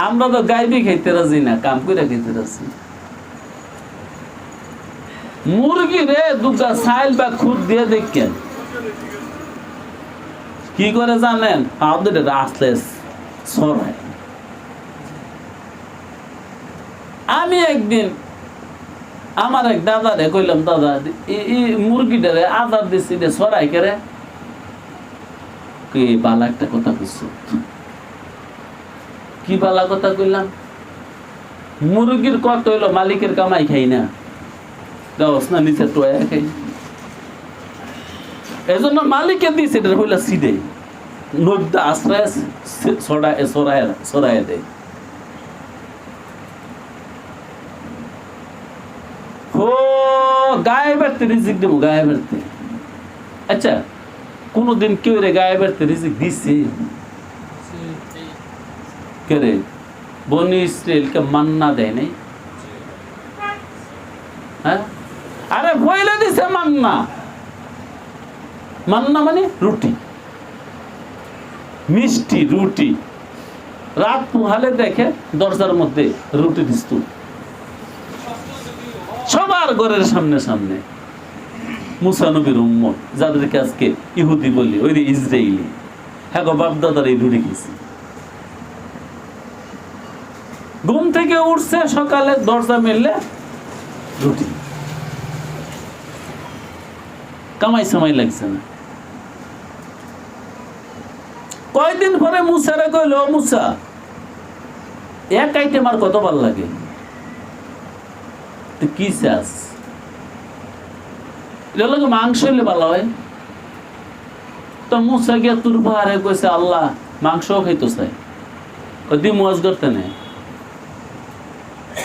আমরা তো গাইবি খাইতে রাজি না, কাম করে খাইতে রাজি। মুরগি রে দুটা ছাইল বা খুদ দিয়ে দেখেন কি করে জানেন? আসলে সরাই। আমি একদিন আমার এক দাদারে কইলাম, দাদা এই মুরগিটারে আদার দিচ্ছি রে সরাই করে। কি বালা একটা কথা কইছো? কি বালা কথা কইলাম? মুরগির কত হইলো, মালিকের কামাই খাই না, দেওয়াস না নিচে টোয়া খাই। এই জন্য মালিকে দিয়েছে এটা হইলা সিডে নদীটা আশ্রয় সরাই দেয়। ও গায়ে বেড়তে রিজিক দেবো, গায়ে বেড়তে। আচ্ছা, কোনদিন কেউ রে গায়ে বেড়তে রিজিক দিচ্ছে? কে রে? বনি ইসরাইলকে মান্না দেয় নাই? হ্যাঁ, আরে বইলে দিছে মান্না। মান্না মানে রুটি, মিষ্টি রুটি। রাত পুহালে দেখে দরজার মধ্যে রুটি দিত সবার ঘরের সামনে সামনে। মুসা নবীর উম্মত, যাদেরকে আজকে ইহুদি বলি, ওই যে ইসরায়েলি, হ্যাঁ গো বাপ দাদার এই রুটি খেয়েছি। ঘুম থেকে উঠছে সকালে, দরজা মেললে রুটি। কামাই সামাই লাগছে না। কয়দিন পরে মুসারে কইল, মুসা 1 আইটেম আর কত ভাল লাগে? কি চাস? মাংস হইলে ভালো হয়। তো মুসা গিয়া তোর পাহাড়ে কইছে, আল্লাহ মাংসও খাইতো চাই। দি মজ করতে নেই।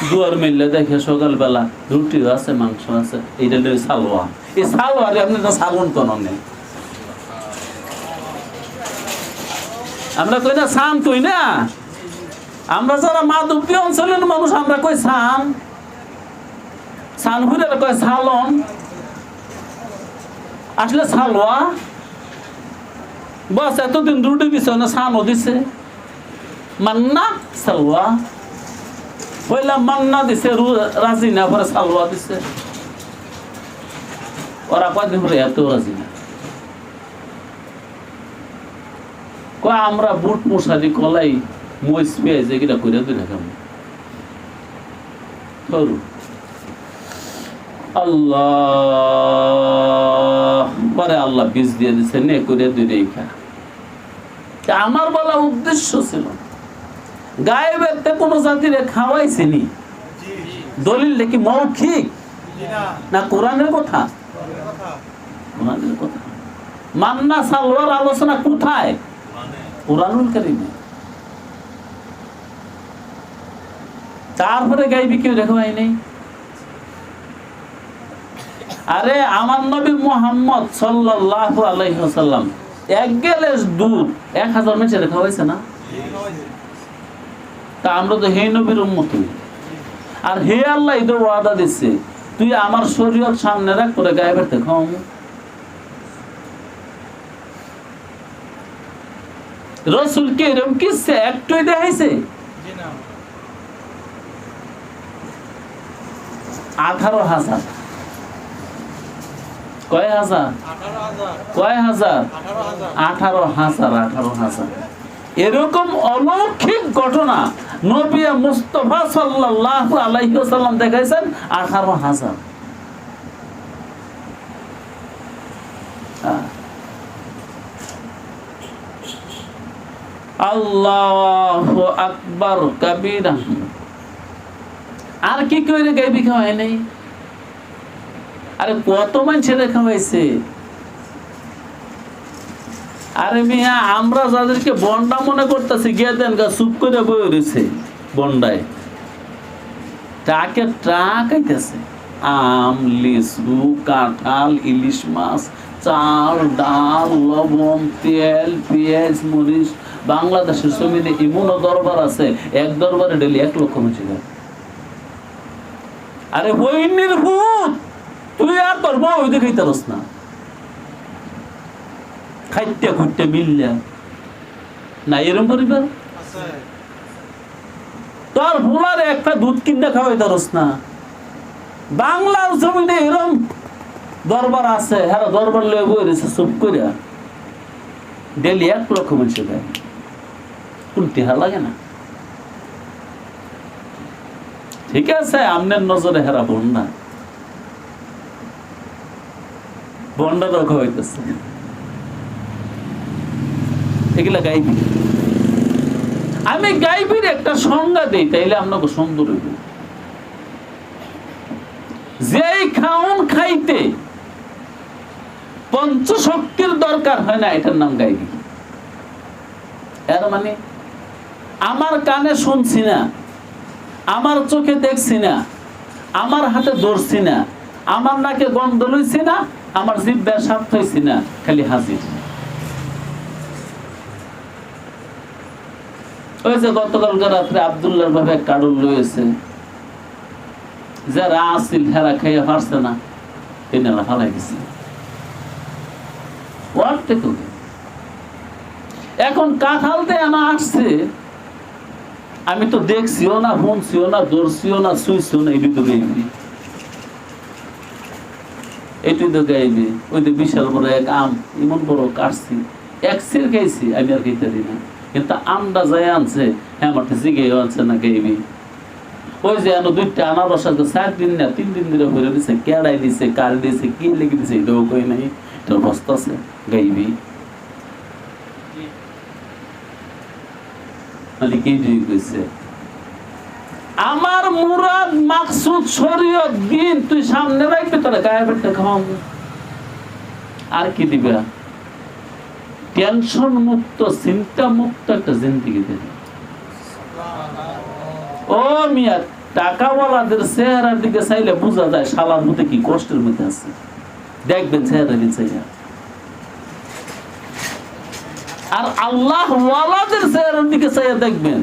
দুয়ার মিললে দেখে সকালবেলা রুটিও আছে, মাংস আছে। এইটা সালোয়া। এই সালোয়ারে আপনি তো সাবন কোন নেই। আমরা কই না সান, কই না? আমরা যারা মাধবদী অঞ্চলের মানুষ আমরা কই সান, সান ঘুরে কয় সালন, আসলে সালোয়া। বাস এতদিন রুটি দিছে না, সানও দিছে। মান্না সালোয়া হইলাম, মান্না দিছে রাজি না, পরে সালোয়া দিছে। ওরা কয়দিন পরে এত রাজি না। কয় আমরা বুট মশারি কলাই মইস পেঁয়াজ এগুলা করে দিই না কেমন। আল্লাহ পরে আল্লাহ বীজ দিয়ে দিচ্ছে, নে করে দুইটাই খা। আমার বলা উদ্দেশ্য ছিল গায়েবের কোন জাতিরে খাওয়াইছেনি। দলিল নাকি মৌখিক না কোরআনের কথা? কোরআনের কথা। মান্না সালোয়ার আলোচনা কোথায়? কোরআনুল কারীমে। তারপরে গাইবি কেউ দেখা হয় নাই। আরে আমার নবী মুহাম্মদ সাল্লাল্লাহু আলাইহি ওয়াসাল্লাম 1 গ্লাস দুধ 1000 মানুষের খাওয়াইছে না? তা আমরা তো হে নবীর উম্মত। আর হে আল্লাহ ঈদের ওয়াদা দিচ্ছে, তুই আমার শরীয়ত সামনে রাখ, করে গায়েবের থেকে খাওয়াবো। রসুল কে এরকম কিসছে একটুই দেখাইছে? 18,000। কয় হাজার? কয় হাজার? 18,000। এরকম অলৌকিক ঘটনা নবী মুস্তাফা সাল্লাল্লাহু আলাইহি ওয়াসাল্লাম দেখাইছেন 18,000। আল্লাহু আকবার কাবীরা। আর কি কইরে গাইবি খাওয়াই নাই? আরে কত মানুষের খাওয়াইছে। আরে মিয়া, আমরা যাদেরকে বন্ডা মনে করতেছি, গিয়ে দেন গা চুপ করে বয়ে রয়েছে বন্ডায়, ট্রাকে ট্রাক আইতেছে, আম, লিচু, কাঁঠাল, ইলিশ মাছ, চাল, ডাল, লবণ, তেল, পেঁয়াজ, মরিচ। বাংলাদেশের জমিনে এমনও দরবার আছে, এক দরবারে ডেলি 1 লক্ষ মানুষ যায়। আরে বইনির ভূত, তুই আর তোর বউ দেখাইতে পারস না, খাইতে খুঁজতে মিললে না এরম পরিবার। তোর ভোলার একটা দুধ কিনে খাওয়াই পারস না। বাংলার জমিনে এরম দরবার আছে, হ্যাঁ দরবার লয়ে বই রয়েছে চুপ করিয়া, ডেলি 1 লক্ষ মানুষ যায়। কোন টিহা লাগে না? ঠিক আছে, আমনের নজরে হেরা বন্যা, বন্যা রক্ষা হইতেছে। এগুলা গাইবি। আমি গাইবির একটা সংজ্ঞা দিই, তাইলে আপনাকে সুন্দর হইব। যেই খাওন খাইতে পঞ্চশক্তির দরকার হয় না, এটার নাম গাইবি। এর মানে আমার কানে শুনছি না, আমার চোখে দেখছি না, আমার হাতে ধরছি না, আমার নাকে গন্ধ লইছি না, আমার জিহ্বার স্বাদ হইছি না, খালি হাজির। ওই যে গতকালকে রাত্রে আব্দুল্লাহর ভাবে কারণ লয়েছে, যারা আসিল হেরা খাইয়া পারছে না, তিনারা ফালাই গেছে। এখন কাঁঠাল দিয়ে না আসছে, আমি তো দেখছিও না, শুনছিও না, ধরছিও না, শুইছিও না, এটি তো গাইবি, এটি তো গাইবি। ওই যে বিশাল বড় এক আম, এমন বড় কাটছি, 1 সির খাইছি, আমি আর খাইতে দিই না। কিন্তু আমটা যাই আনছে, হ্যাঁ আমার জিগেও আনছে না গাইবি। ওই যে 2টা আনারস আছে, 4 দিন না 3 দিন ধরে ভরে দিছে, কেড়াই দিছে, কাল দিছে, কি লেগে দিছে এটাও কই নাই, এটার বস্তা আছে, গাইবি। মানে কি কইছে, আমার মুরাদ মাকসুদ শরীয়ত দিন তুই সামনে রাখবি, তোরা গায়ে পেটে খাওয়াবো। আর কি দিবে? টেনশন মুক্ত, চিন্তা মুক্ত একটা জিন্দেগি দেবে। ও মিয়া, টাকাওয়ালাদের চেহারার দিকে চাইলে বোঝা যায় শালার মধ্যে কি কষ্টের মধ্যে আছে। দেখবেন চেহারা দিন চাইয়া। আর আল্লাহ ওয়ালাদের চেহারার দিকে চাইয়া দেখবেন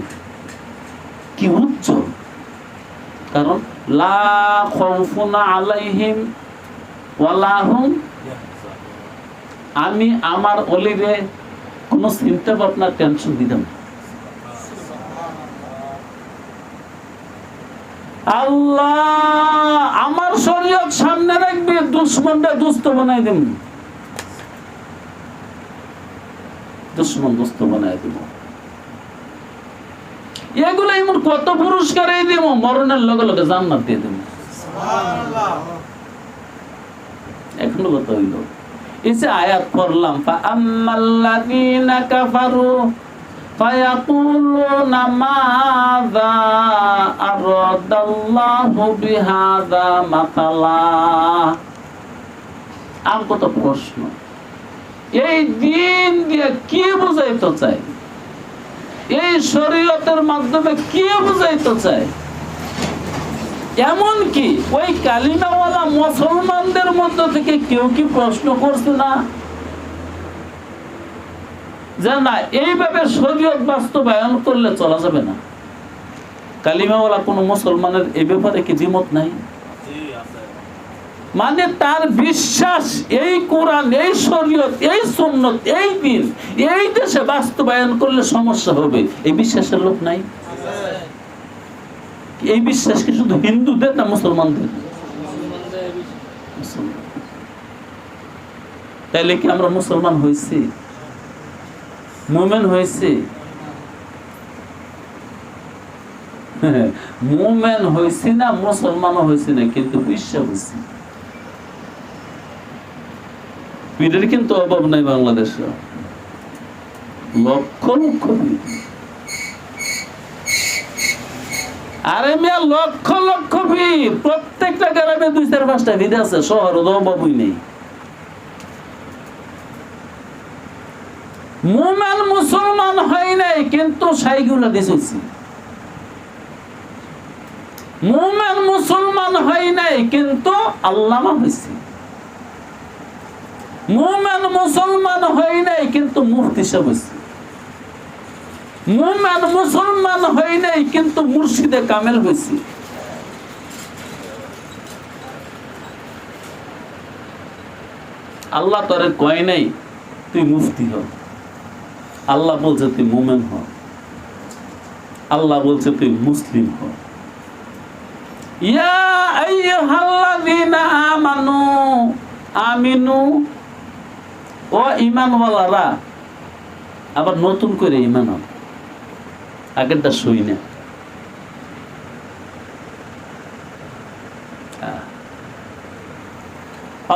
কি উজ্জ্বল। কারণ লা খাউফুন আলাইহিম ওয়ালা হুম, আমি আমার অলিরে কোনো চিন্তা ভাবনা টেনশন দিতাম না। আল্লাহ আমার শরীয়ত সামনে রাখবে, দুশ্মনটা দুস্থ বানাই দেব, দুশ্মন দুস্থ বানাই দেব। এগুলো এমন কত পুরস্কার দিব, মরণের লগে লগে জান্নাত দিয়ে দেব। এখনো কথা হইল, এই যে আয়াত পড়লাম, ফাআম্মাল্লাযীনা কাফারু ফায়াকুলুনা মাযা আরাদাল্লাহু বিহাযা মাসালা। আর কত প্রশ্ন, এই দিন দিয়ে কি বুঝাইতে চাই, এই শরীয়তের মাধ্যমে কি বুঝাইতে চাই। এমন কি ওই কালিমাওয়ালা মুসলমানদের মধ্যে থেকে কেউ কি প্রশ্ন করছে না যে না এইভাবে শরীয়ত বাস্তবায়ন করলে চলা যাবে না? কালিমাওয়ালা কোন মুসলমানের এই ব্যাপারে কি দ্বিমত নাই? মানে তার বিশ্বাস এই কোরআন, এই শরীয়ত, এই সুন্নাত, এই দিন এই দেশে বাস্তবায়ন করলে সমস্যা হবে, এই বিশ্বাসের লোক নাই? এই বিশ্বাস কি শুধু হিন্দুদের না মুসলমানদের? তাইলে কি আমরা মুসলমান হয়েছি, মুমিন হয়েছি? মুমিন হয়েছি না, মুসলমানও হয়েছি না, কিন্তু বিশ্বাস হয়েছি। পীরের কিন্তু অভাব নাই বাংলাদেশে। লক্ষ লক্ষ ভিড়। আরে মিয়া লক্ষ লক্ষ ভিড়, প্রত্যেকটা গ্রামে 2-4-5টা ভিড় আছে, শহর অভাবই নেই। মুমিন মুসলমান হয় নাই কিন্তু সাইগুলা দিয়েছি। মুমিন মুসলমান হয় নাই কিন্তু আল্লামা হয়েছে। মুমিন মুসলমান হয় নাই কিন্তু মুফতি সাহেব হয়েছে। মুমিন মুসলমান হয় নাই কিন্তু মুর্শিদে কামেল হয়েছে। আল্লাহ তোরে কয় নাই তুই মুফতি হ, আল্লাহ বলছে তুই মুমিন হ, আল্লাহ বলছে তুই মুসলিম হ। ইয়া আইয়ুহাল্লাযীনা আমানু আমিনু, ও ঈমানওয়ালারা, আবার নতুন করে ঈমান আনো, আগেরটা সই না।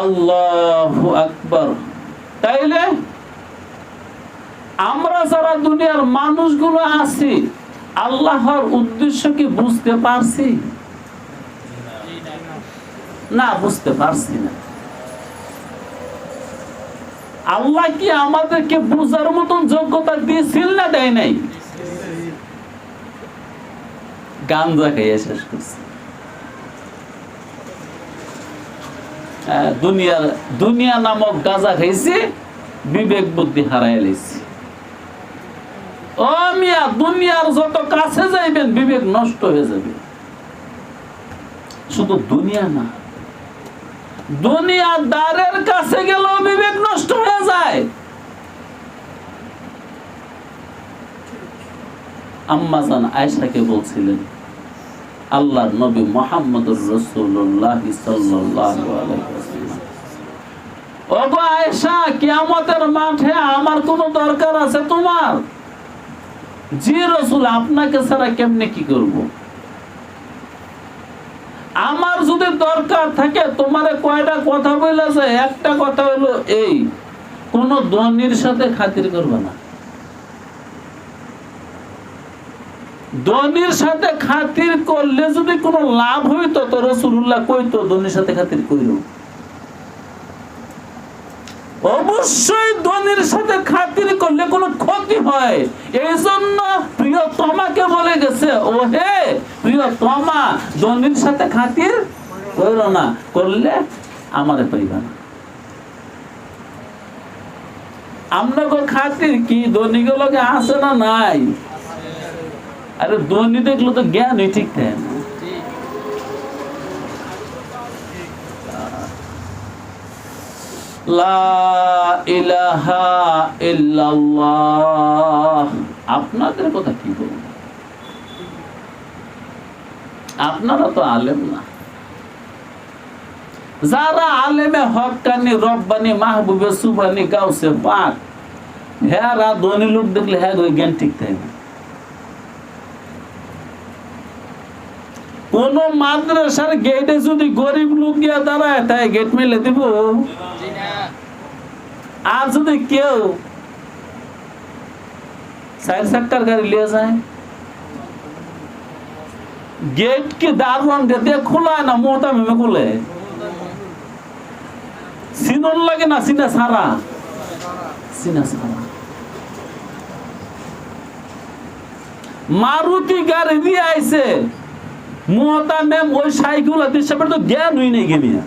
আল্লাহু আকবার। তাইলে আমরা যারা দুনিয়ার মানুষগুলো আছি, আল্লাহর উদ্দেশ্য কি বুঝতে পারছি? না, বুঝতে পারছি না। আল্লাহ কি আমাদেরকে বুঝার মতন যোগ্যতা দিয়েছিল না দেয় নাই? গাঞ্জা খাইয়ে শেষ করছে। দুনিয়া নামক গাঁজা খাইছে, বিবেক বুদ্ধি হারাই লাইছে। ও মিয়া, দুনিয়ার যত কাছে যাইবেন বিবেক নষ্ট হয়ে যাবে। শুধু দুনিয়া না, দুনিয়াদারের কাছে গেলেও বিবেক নষ্ট হয়ে যায়। আম্মা জান আয়েশাকে বলছিলেন, আল্লাহর নবী মুহাম্মদুর রাসূলুল্লাহ সাল্লাল্লাহু আলাইহি ওয়াসাল্লাম, ওগো আয়েশা, কিয়ামতের মাঠে আমার কোন দরকার আছে তোমার? জি রাসূল, আপনাকে ছাড়া কেমনে কি করব? আমার যদি দরকার থাকে তোমারে কয়টা কথা বলেছে, একটা কথা হলো এই, কোন ধনীর সাথে খাতির করবে না। ধনীর সাথে খাতির করলে যদি কোনো লাভ হইতো তো রাসূলুল্লাহ কইতো ধনীর সাথে খাতির কইরো। অবশ্যই ধনীর সাথে খাতির করলে কোনো ক্ষতি হয়, এই জন্য প্রিয়তমাকে বলে গেছে, ও হে প্রিয়তমা, ধনীর সাথে খাতির করো না, করলে আমারে পাইবা না। আমরা খাতির কি ধনীগুলোকে আছে না নাই? আরে ধনী দেখলো তো জ্ঞানই ঠিক থাকে না। লা ইলাহা ইল্লাল্লাহ। আপনাদের কথা কি বলবো, আপনারা তো আলেম না। যারা আলেমে হক্কানি, রব্বানি, মাহবুবে সুবহানি, গাউসে পাক, হ্যাঁ ধনী লোক দেখলে হ্যাঁ জ্ঞান ঠিক থাকে না। কোন মাদ্রাসার গেটে যদি গরিব লোক গিয়ে দাঁড়ায়, তাই গেট মেলে দিব? আর যদি কেউ 4 চাকার গাড়ি নিয়ে যায়, গেট কি দারোয়ান দিয়ে খোলায় না মোহতামিমে খুলে? সিনন লাগে না সিনা সারা? সিনা সারা। মারুতি গাড়ি দিয়ে আইছে, মোহতামিম ওই সাইকেল দিশাবের তো জ্ঞান হই নাই গেমিয়া।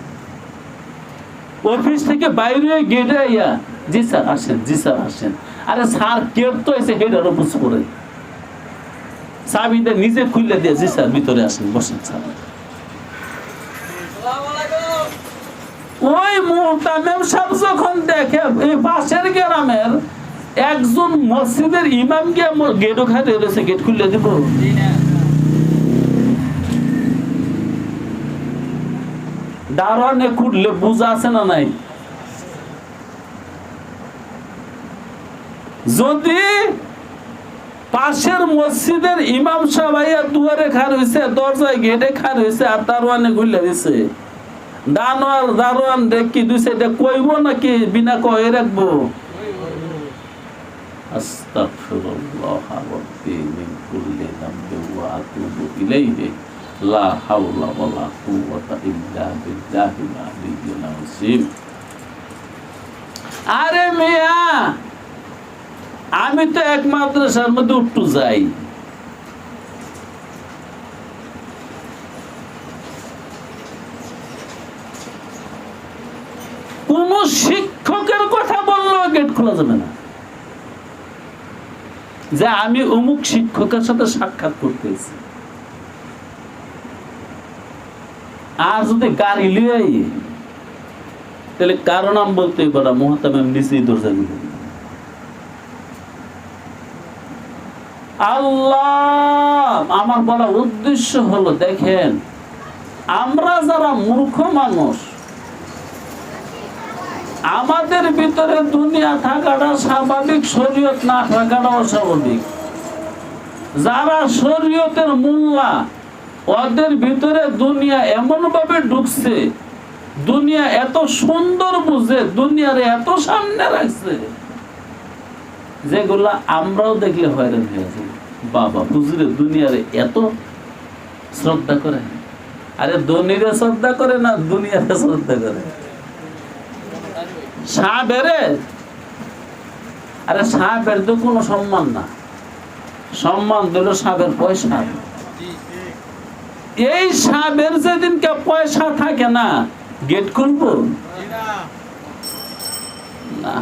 অফিস থেকে বাইরে গেটে আইয়া, জি স্যার আসেন, জি স্যার আসেন। আরে স্যার কেউ তো এসে হেডার বুঝ করে চাবিটা নিজে খুলে দিয়ে, জি স্যার ভিতরে আসেন, বসেন স্যার। ওই মুহতামিম সাহেব যখন দেখে এই পাশের গ্রামের একজন মসজিদের ইমাম গিয়ে গেট ওখানে রয়েছে, গেট খুলে দিব? দারোয়ানে খুঁড়লে বুঝা আছে না নাই? যদি পাশের মসজিদের ইমাম সাহেব আইয়া দুয়ারে খার হইছে, দরজায় গেটে খার হইছে, আর দারোয়ানে খুলে দিছে, দারোয়ান দেখি দুই সাইডে কইব নাকি বিনা কয়ে রাখবো? আস্তাগফিরুল্লাহ রাব্বি মিন কুল্লি যামবিন ওয়া আতুবু ইলাইহি লা হাওলা ওয়ালা কুওয়াতা ইল্লা বিল্লাহিল আলিয়্যিল আযীম। আরে মিয়া, আমি তো এক মাদ্রাসার মধ্যে উঠতে যাই, কোন শিক্ষকের কথা বললেও গেট খোলা যাবে না যে আমি অমুক শিক্ষকের সাথে সাক্ষাৎ করতেছি। আর যদি গাড়ি লিয়ে তাহলে কারো নাম বলতে পারা মোহতামিম নিচেই দরজা দিল। আল্লাহ, আমার বলার উদ্দেশ্য হলো, দেখেন আমরা যারা মূর্খ মানুষ, আমাদের ভিতরে দুনিয়া থাকাটা স্বাভাবিক, শরীয়ত না থাকাটা অস্বাভাবিক। যারা শরীয়তের মোল্লা, ওদের ভিতরে দুনিয়া এমন ভাবে ঢুকছে, দুনিয়া এত সুন্দর বুঝে, দুনিয়ারে এত সামনে রাখছে, যেগুলা আমরাও দেখলে হয়রান হয়েছে। বাবা হুজুরে দুনিয়ারে এত শ্রদ্ধা করে। আরে ধনীরে শ্রদ্ধা করে না, দুনিয়ারে শ্রদ্ধা করে। সাহাবেরে, আরে সাহাবের তো কোনো সম্মান না, সম্মান দিল সাহাবের পয়সা। এই সাহাবের যেদিনকে পয়সা থাকে না, গেট খুলবো না।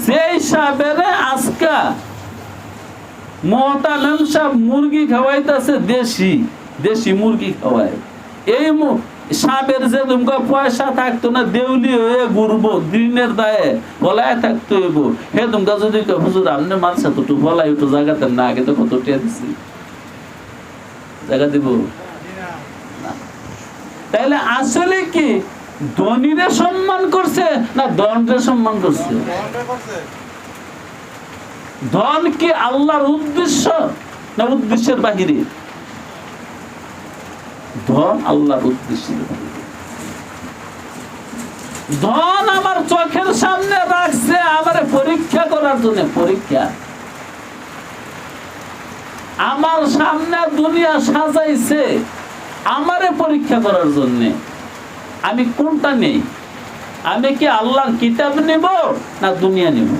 যে সাহাবেরে আজকা মোহতামিম সাহেব মুরগি খাওয়াইতেছে, দেশি দেশি মুরগি খাওয়ায়, এই সাহেবের যে তোমাকে পয়সা থাকতো না, দেউলি হয়ে ঘুরবো, দিনের দায়ে বলায় থাকতো হইব, হে তোমাকে যদি হুজুর আপনি মানছে তো একটু বলাই একটু জায়গাতে না, আগে তো কত টিয়া দিছি, জায়গা দিব না। তাইলে আসলে কি ধনীরে সম্মান করছে না ধনরে সম্মান করছে? ধন কি আল্লাহর উদ্দেশ্য না উদ্দেশ্যের বাহিরে? ধন আল্লাহর উদ্দেশ্যের বাহিরে। ধন আমার চোখের সামনে রাখছে আমারে পরীক্ষা করার জন্য। পরীক্ষা, আমার সামনে দুনিয়া সাজাইছে আমারে পরীক্ষা করার জন্য। আমি কোনটা নেই? আমি কি আল্লাহর কিতাব নিব না দুনিয়া নিব?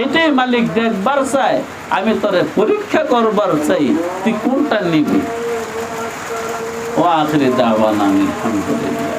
এটাই মালিক দেখবার চাই, আমি তোরে পরীক্ষা করবার চাই, তুই কোনটা নিবি। ও আখিরি দাওয়ানা আলহামদুলিল্লাহ।